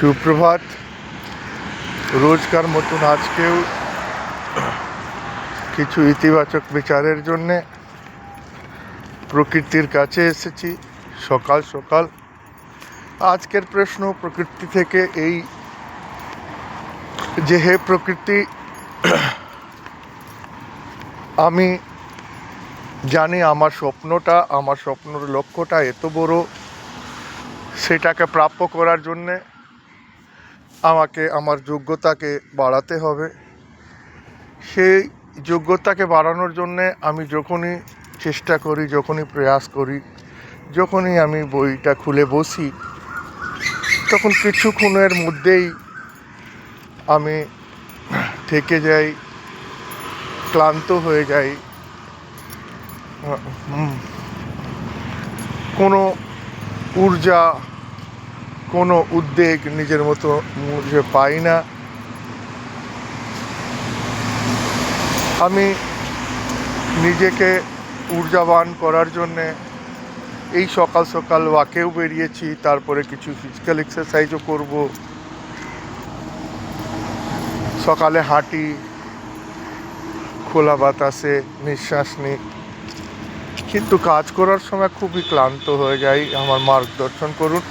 সুপ্রভাত। রোজকার মতন আজকেও কিছু ইতিবাচক বিচারের জন্যে প্রকৃতির কাছে এসেছি সকাল সকাল। আজকের প্রশ্ন প্রকৃতি থেকে এই যে, হে প্রকৃতি, আমি জানি আমার স্বপ্নর লক্ষ্যটা এত বড়, সেটাকে প্রাপ্য করার জন্যে আমাকে আমার যোগ্যতাকে বাড়াতে হবে। সেই যোগ্যতাকে বাড়ানোর জন্যে আমি যখনই চেষ্টা করি, যখনই প্রয়াস করি, যখনই আমি বইটা খুলে বসি, তখন কিছুক্ষণের মধ্যেই আমি থেকে যাই, ক্লান্ত হয়ে যাই, কোনো ঊর্জা, কোনো উদ্বেগ নিজের মতো মুঝে পাই না। আমি নিজেকে ঊর্জাবান করার জন্যে এই সকাল সকাল ওয়াকেও বেরিয়েছি, তারপরে কিছু ফিজিক্যাল এক্সারসাইজও করব। সকালে হাঁটি, খোলা বাতাসে নিঃশ্বাস নিই, কিন্তু কাজ করার সময় খুবই ক্লান্ত হয়ে যাই। আমার মার্গদর্শন করুন।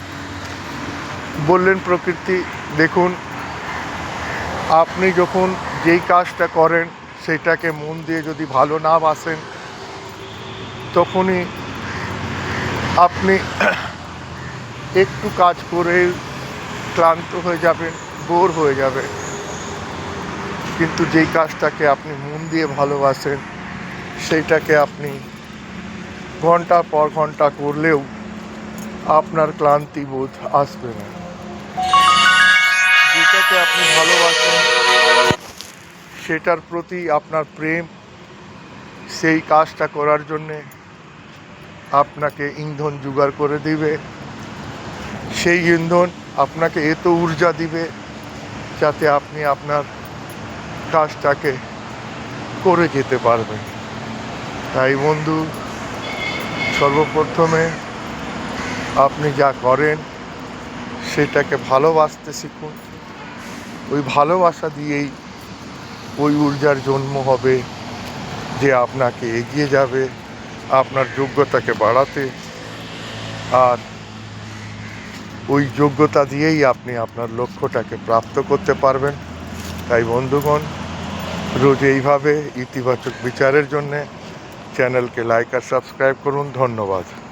বললেন প্রকৃতি, দেখুন, আপনি যখন যেই কাজটা করেন সেটাকে মন দিয়ে যদি ভালো না বাসেন, তখনই আপনি একটু কাজ করে ক্লান্ত হয়ে যাবেন, বোর হয়ে যাবেন। কিন্তু যেই কাজটাকে আপনি মন দিয়ে ভালোবাসেন, সেইটাকে আপনি ঘন্টার পর ঘন্টা করলেও আপনার ক্লান্তি বোধ আসবে না। যেটাকে আপনি ভালোবাসেন, সেটার প্রতি আপনার প্রেম, সেই কাজটা করার জন্যে আপনাকে ইন্ধন জোগাড় করে দিবে। সেই ইন্ধন আপনাকে এত ঊর্জা দিবে যাতে আপনি আপনার কাজটাকে করে যেতে পারবেন। তাই বন্ধু, সর্বপ্রথমে আপনি যা করেন সেটাকে ভালোবাসতে শিখুন। ওই ভালোবাসা দিয়েই ওই ঊর্জার জন্ম হবে যে আপনাকে এগিয়ে যাবে আপনার যোগ্যতাকে বাড়াতে, আর ওই যোগ্যতা দিয়েই আপনি আপনার লক্ষ্যটাকে প্রাপ্ত করতে পারবেন। তাই বন্ধুগণ, রোজ এইভাবে ইতিবাচক বিচারের জন্যে চ্যানেলকে লাইক আর সাবস্ক্রাইব করুন। ধন্যবাদ।